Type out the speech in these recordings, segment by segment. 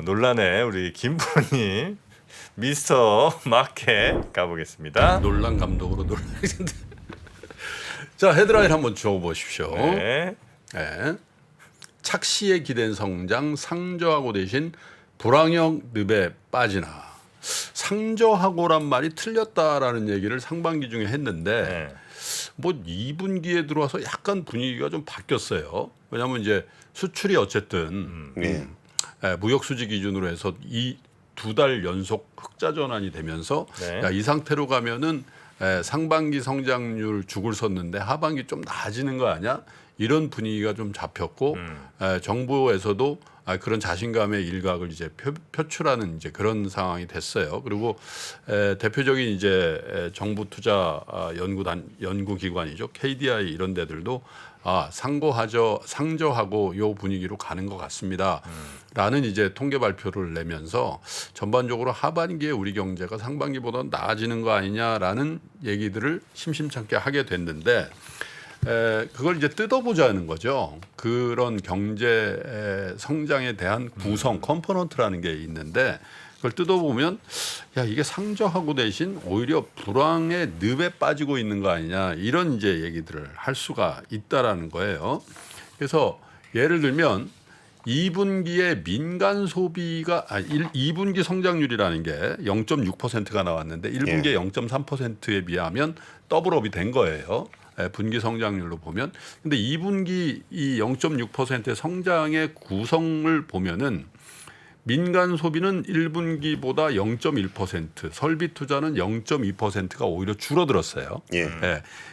논란의 우리 김프로님 미스터 마켓 가보겠습니다. 논란 감독으로 놀라는데. 자, 헤드라인 한번 줘보십시오. 네. 네. 착시에 기댄 성장 상저하고 대신 불황형 늪에 빠지나. 상저하고란 말이 틀렸다라는 얘기를 상반기 중에 했는데 네. 뭐 2분기에 들어와서 약간 분위기가 좀 바뀌었어요. 왜냐하면 이제 수출이 어쨌든 무역 수지 기준으로 해서 이 2달 연속 흑자 전환이 되면서 네. 야, 이 상태로 가면은 상반기 성장률 죽을 섰는데 하반기 좀 나아지는 거 아니야? 이런 분위기가 좀 잡혔고 정부에서도 그런 자신감의 일각을 이제 표출하는 이제 그런 상황이 됐어요. 그리고 대표적인 이제 정부 투자 연구기관이죠. KDI 이런 데들도 상저하고 요 분위기로 가는 것 같습니다. 라는 이제 통계 발표를 내면서 전반적으로 하반기에 우리 경제가 상반기보다 나아지는 거 아니냐라는 얘기들을 심심찮게 하게 됐는데 그걸 이제 뜯어보자는 거죠. 그런 경제 성장에 대한 구성 컴포넌트라는 게 있는데 그걸 뜯어보면 야 이게 상저하고 대신 오히려 불황의 늪에 빠지고 있는 거 아니냐 이런 이제 얘기들을 할 수가 있다라는 거예요. 그래서 예를 들면 2분기에 민간 소비가 2분기 성장률이라는 게 0.6%가 나왔는데 1분기에 0.3%에 비하면 더블업이 된 거예요. 분기 성장률로 보면. 근데 2분기 이 0.6%의 성장의 구성을 보면은 민간 소비는 1분기보다 0.1%, 설비 투자는 0.2%가 오히려 줄어들었어요. 예.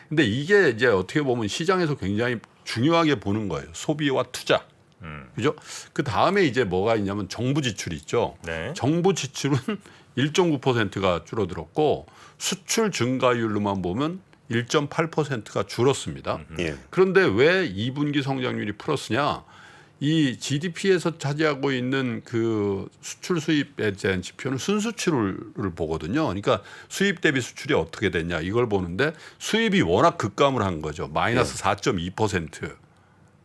근데 이게 이제 어떻게 보면 시장에서 굉장히 중요하게 보는 거예요. 소비와 투자. 그죠? 그 다음에 이제 뭐가 있냐면 정부 지출이 있죠. 네. 정부 지출은 1.9%가 줄어들었고 수출 증가율로만 보면 1.8%가 줄었습니다. 그런데 왜 2분기 성장률이 플러스냐? 이 GDP에서 차지하고 있는 그 수출 수입에 대한 지표는 순수출을 보거든요. 그러니까 수입 대비 수출이 어떻게 됐냐 이걸 보는데 수입이 워낙 급감을 한 거죠. 마이너스 4.2%.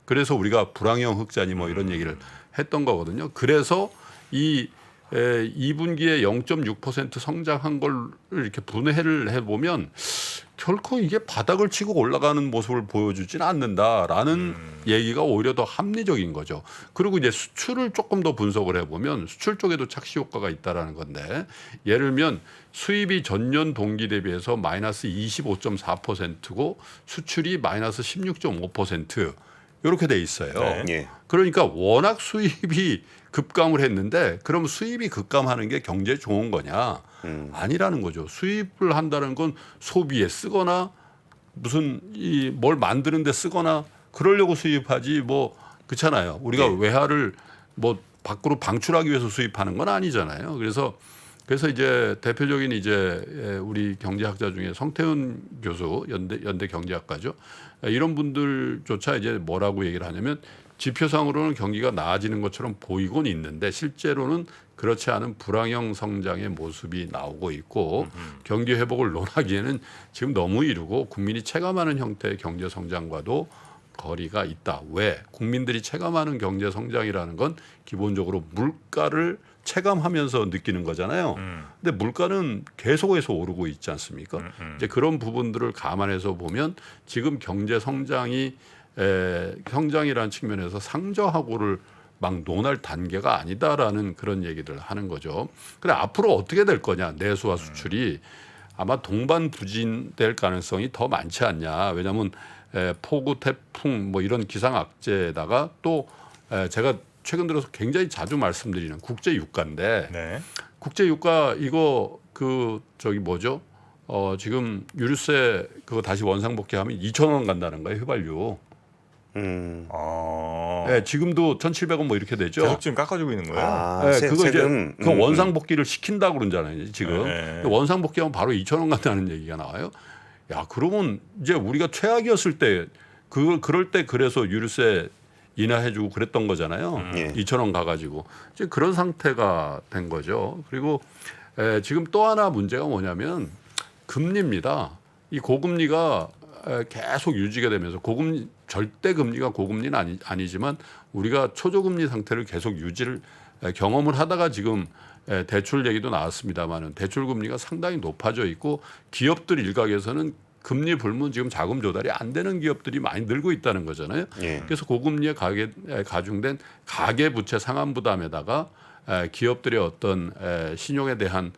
그래서 우리가 불황형 흑자니 뭐 이런 얘기를 했던 거거든요. 그래서 이 2분기에 0.6% 성장한 걸 이렇게 분해를 해보면 결코 이게 바닥을 치고 올라가는 모습을 보여주지는 않는다라는 얘기가 오히려 더 합리적인 거죠. 그리고 이제 수출을 조금 더 분석을 해보면 수출 쪽에도 착시 효과가 있다라는 건데 예를 들면 수입이 전년 동기 대비해서 마이너스 25.4%고 수출이 마이너스 16.5% 이렇게 돼 있어요. 네. 그러니까 워낙 수입이 급감을 했는데 그럼 수입이 급감하는 게 경제에 좋은 거냐? 아니라는 거죠. 수입을 한다는 건 소비에 쓰거나 무슨 뭘 만드는 데 쓰거나 그러려고 수입하지 뭐 그렇잖아요. 우리가 외화를 뭐 밖으로 방출하기 위해서 수입하는 건 아니잖아요. 그래서 이제 대표적인 이제 우리 경제학자 중에 성태훈 교수 연대 경제학과죠. 이런 분들조차 이제 뭐라고 얘기를 하냐면 지표상으로는 경기가 나아지는 것처럼 보이곤 있는데 실제로는 그렇지 않은 불황형 성장의 모습이 나오고 있고 경기 회복을 논하기에는 지금 너무 이르고 국민이 체감하는 형태의 경제 성장과도 거리가 있다. 왜? 국민들이 체감하는 경제 성장이라는 건 기본적으로 물가를 체감하면서 느끼는 거잖아요. 근데 물가는 계속해서 오르고 있지 않습니까? 이제 그런 부분들을 감안해서 보면 지금 경제 성장이 성장이라는 측면에서 상저하고를 막 논할 단계가 아니다라는 그런 얘기를 하는 거죠. 근데 앞으로 어떻게 될 거냐? 내수와 수출이 아마 동반부진될 가능성이 더 많지 않냐? 왜냐하면 폭우, 태풍 뭐 이런 기상악재에다가 또 제가 최근 들어서 굉장히 자주 말씀드리는 국제 유가인데 네. 국제 유가 이거 뭐죠? 지금 유류세 그거 다시 원상 복귀하면 2,000원 간다는 거예요, 휘발유. 네, 지금도 1,700원 뭐 이렇게 되죠. 계속 지금 깎아주고 있는 거예요. 네, 그거 이제 그 원상 복귀를 시킨다고 그러잖아요, 지금. 네. 원상 복귀하면 바로 2,000원 간다는 얘기가 나와요. 야, 그러면 이제 우리가 최악이었을 때 그럴 때 그래서 유류세 인하해주고 그랬던 거잖아요. 2,000원 가가지고 이제 그런 상태가 된 거죠. 그리고 지금 또 하나 문제가 뭐냐면 금리입니다. 이 고금리가 계속 유지가 되면서 절대 금리가 고금리는 아니지만 우리가 초저금리 상태를 계속 유지를 경험을 하다가 지금 대출 얘기도 나왔습니다만은 대출 금리가 상당히 높아져 있고 기업들 일각에서는 금리 불문 지금 자금 조달이 안 되는 기업들이 많이 늘고 있다는 거잖아요. 예. 그래서 고금리에 가중된 가계 부채 상환 부담에다가 기업들의 어떤 신용에 대한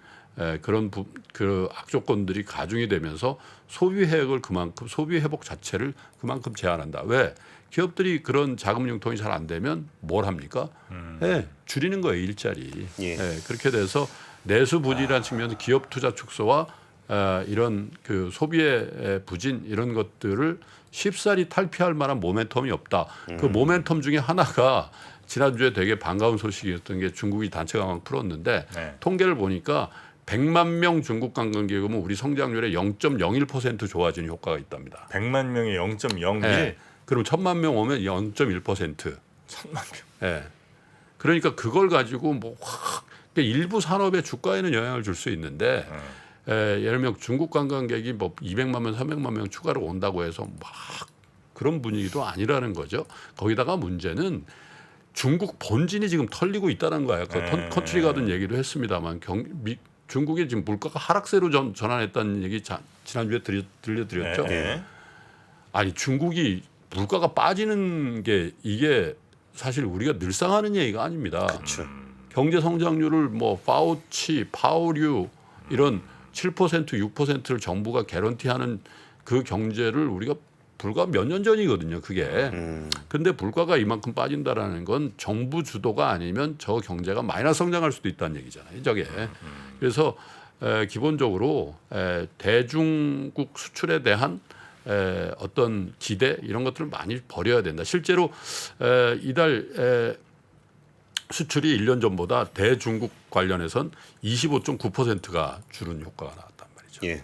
그런 그 악조건들이 가중이 되면서 소비 회복 자체를 그만큼 제한한다. 왜? 기업들이 그런 자금 융통이 잘 안 되면 뭘 합니까? 줄이는 거예요, 일자리. 예. 그렇게 돼서 내수 부진이라는 측면에서 기업 투자 축소와 이런 그 소비의 부진 이런 것들을 쉽사리 탈피할 만한 모멘텀이 없다. 그 모멘텀 중에 하나가 지난주에 되게 반가운 소식이었던 게 중국이 단체 강화 풀었는데 네. 통계를 보니까 100만 명 중국 관광객 오면 우리 성장률의 0.01% 좋아지는 효과가 있답니다. 100만 명이 0.01. 네. 그럼 1000만 명 오면 0.1%. 1000만 명. 예. 그러니까 그걸 가지고 뭐 확 일부 산업의 주가에는 영향을 줄 수 있는데 예를 들면 중국 관광객이 뭐 200만 명, 300만 명 추가로 온다고 해서 막 그런 분위기도 아니라는 거죠. 거기다가 문제는 중국 본진이 지금 털리고 있다는 거예요. 그 컨트리 가든 얘기도 했습니다만 중국이 지금 물가가 하락세로 전환했다는 얘기 지난주에 들려드렸죠. 네. 아니 중국이 물가가 빠지는 게 이게 사실 우리가 늘상 하는 얘기가 아닙니다. 그렇죠. 경제 성장률을 뭐 파우치, 파우류 이런 7%, 6%를 정부가 개런티하는 그 경제를 우리가 불과 몇 년 전이거든요. 그게. 근데 물가가 이만큼 빠진다라는 건 정부 주도가 아니면 저 경제가 마이너스 성장할 수도 있다는 얘기잖아요. 저게. 그래서 기본적으로 대중국 수출에 대한 어떤 기대 이런 것들을 많이 버려야 된다. 실제로 이달 수출이 1년 전보다 대중국 관련해선 25.9%가 줄은 효과가 나왔단 말이죠. 예.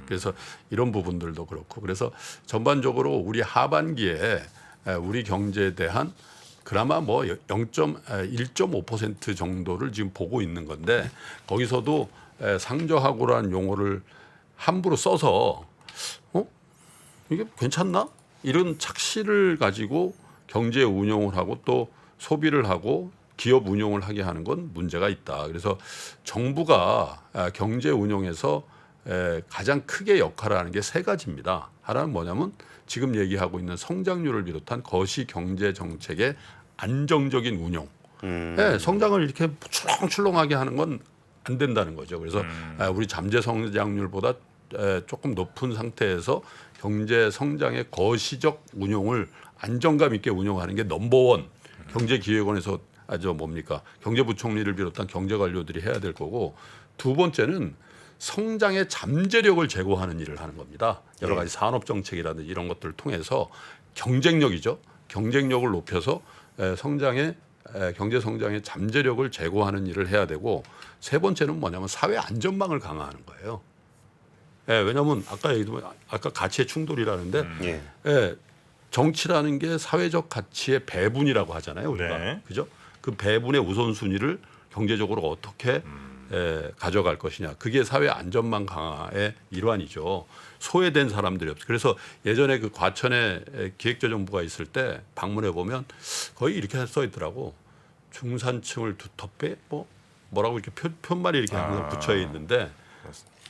그래서 이런 부분들도 그렇고 그래서 전반적으로 우리 하반기에 우리 경제에 대한 그나마 뭐 1.5% 정도를 지금 보고 있는 건데 거기서도 상저하고라는 용어를 함부로 써서 이게 괜찮나? 이런 착시를 가지고 경제 운용을 하고 또 소비를 하고 기업 운용을 하게 하는 건 문제가 있다. 그래서 정부가 경제 운용에서 가장 크게 역할을 하는 게 세 가지입니다. 하나는 뭐냐면 지금 얘기하고 있는 성장률을 비롯한 거시 경제 정책의 안정적인 운용. 성장을 이렇게 출렁출렁하게 하는 건 안 된다는 거죠. 그래서 우리 잠재 성장률보다 조금 높은 상태에서 경제 성장의 거시적 운용을 안정감 있게 운영하는 게 넘버원 경제기획원에서 경제부총리를 비롯한 경제관료들이 해야 될 거고 두 번째는 성장의 잠재력을 제고하는 일을 하는 겁니다. 여러 가지 산업 정책이라든지 이런 것들을 통해서 경쟁력이죠. 경쟁력을 높여서 경제 성장의 잠재력을 제고하는 일을 해야 되고 세 번째는 뭐냐면 사회 안전망을 강화하는 거예요. 왜냐하면 아까 가치의 충돌이라는데 정치라는 게 사회적 가치의 배분이라고 하잖아요. 우리가 네. 그죠? 그 배분의 우선순위를 경제적으로 어떻게 가져갈 것이냐. 그게 사회 안전망 강화의 일환이죠. 소외된 사람들이 없어. 그래서 예전에 그 과천에 기획재정부가 있을 때 방문해 보면 거의 이렇게 써 있더라고. 중산층을 두텁게 뭐라고 이렇게 표말이 이렇게 항상 붙여 있는데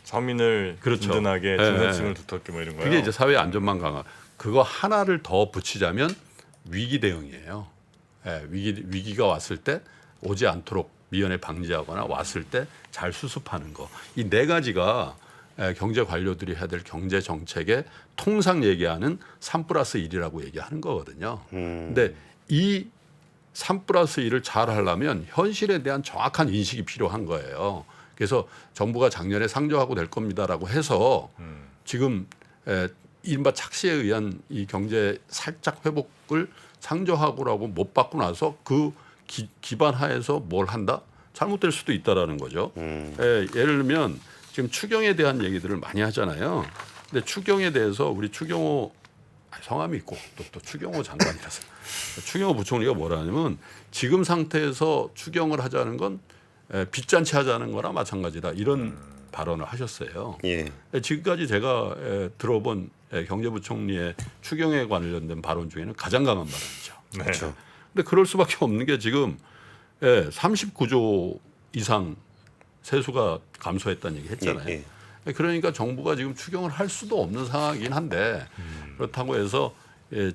서민을 그렇죠. 든든하게 중산층을 두텁게 뭐 이런 거요. 그게 이제 사회 안전망 강화. 그거 하나를 더 붙이자면 위기 대응이에요. 위기가 왔을 때 오지 않도록 미연에 방지하거나 왔을 때 잘 수습하는 거. 이 네 가지가 경제 관료들이 해야 될 경제 정책의 통상 얘기하는 3+1이라고 얘기하는 거거든요. 근데 이 3+1을 잘 하려면 현실에 대한 정확한 인식이 필요한 거예요. 그래서 정부가 작년에 상정하고 될 겁니다라고 해서 지금 이른바 착시에 의한 이 경제 살짝 회복을 상정하고라고 못 받고 나서 그 기반 하에서 뭘 한다? 잘못될 수도 있다라는 거죠. 예를 들면 지금 추경에 대한 얘기들을 많이 하잖아요. 근데 추경에 대해서 우리 추경호 성함이 있고 또 추경호 장관이라서 추경호 부총리가 뭐라냐면 지금 상태에서 추경을 하자는 건 빚잔치 하자는 거나 마찬가지다 이런 발언을 하셨어요. 예. 지금까지 제가 들어본 경제부총리의 추경에 관련된 발언 중에는 가장 강한 발언이죠. 네. 그렇죠. 근데 그럴 수밖에 없는 게 지금 예, 39조 이상 세수가 감소했다는 얘기 했잖아요. 예, 예. 그러니까 정부가 지금 추경을 할 수도 없는 상황이긴 한데 그렇다고 해서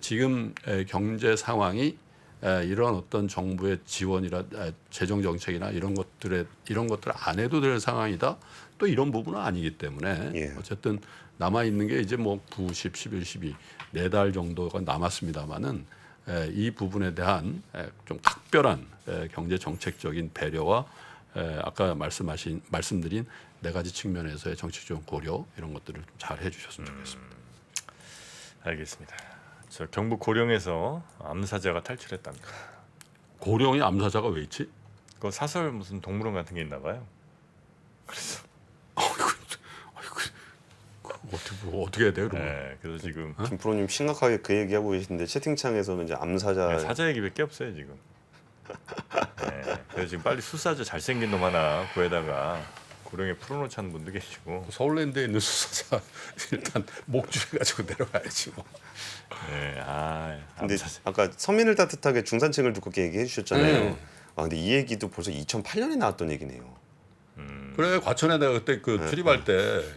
지금 경제 상황이 이런 어떤 정부의 지원이라 재정 정책이나 이런 것들 안 해도 될 상황이다. 또 이런 부분은 아니기 때문에 예. 어쨌든 남아 있는 게 이제 뭐 9, 10, 11, 12 4달 정도가 남았습니다만은 이 부분에 대한 좀 각별한 경제 정책적인 배려와 아까 말씀드린 네 가지 측면에서의 정책적 고려 이런 것들을 좀 잘 해주셨으면 좋겠습니다. 알겠습니다. 저 경북 고령에서 암사자가 탈출했답니다. 고령의 암사자가 왜 있지? 그 사설 무슨 동물원 같은 게 있나 봐요. 그래서 어떻게 해야 돼요, 그러면? 네, 그래서 지금 김 프로님 심각하게 그 얘기하고 계신데 채팅창에서는 이제 암사자 사자 얘기밖에 없어요 지금. 네, 그래서 지금 빨리 수사자 잘생긴 놈 하나 구해다가 고령에 풀어놓자는 분도 계시고. 서울랜드에 있는 수사자 일단 목줄해 가지고 내려가야지 뭐. 네, 근데 암사자. 아까 서민을 따뜻하게 중산층을 두껍게 얘기해 주셨잖아요. 네. 근데 이 얘기도 벌써 2008년에 나왔던 얘기네요. 그래 과천에 내가 그때 그 출입할 때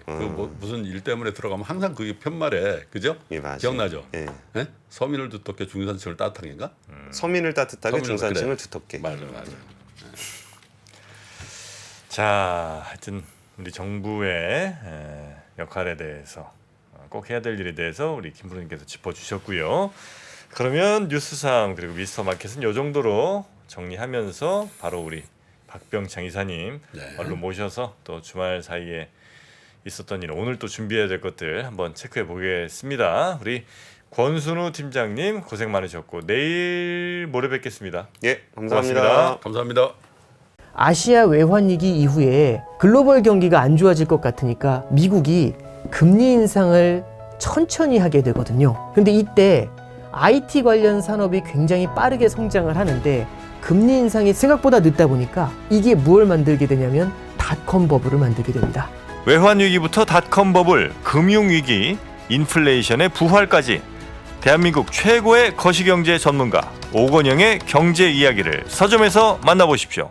그 뭐 무슨 일 때문에 들어가면 항상 그게 편말에 그죠? 예, 맞아요. 기억나죠? 예. 예? 서민을 두텁게 중산층을 따뜻하게인가? 서민을 따뜻하게 서민을, 중산층을 그래. 두텁게. 맞아. 자, 하여튼 우리 정부의 역할에 대해서 꼭 해야 될 일에 대해서 우리 김 프로님께서 짚어주셨고요. 그러면 뉴스상 그리고 미스터 마켓은 이 정도로 정리하면서 바로 우리 박병창 이사님 네. 얼른 모셔서 또 주말 사이에 있었던 일 오늘 또 준비해야 될 것들 한번 체크해 보겠습니다. 우리 권순우 팀장님 고생 많으셨고 내일 모레 뵙겠습니다. 예, 감사합니다. 고맙습니다. 감사합니다. 아시아 외환위기 이후에 글로벌 경기가 안 좋아질 것 같으니까 미국이 금리 인상을 천천히 하게 되거든요. 근데 이때 IT 관련 산업이 굉장히 빠르게 성장을 하는데 금리 인상이 생각보다 늦다 보니까 이게 무엇을 만들게 되냐면 닷컴 버블을 만들게 됩니다. 외환위기부터 닷컴 버블, 금융위기, 인플레이션의 부활까지 대한민국 최고의 거시경제 전문가 오건영의 경제 이야기를 서점에서 만나보십시오.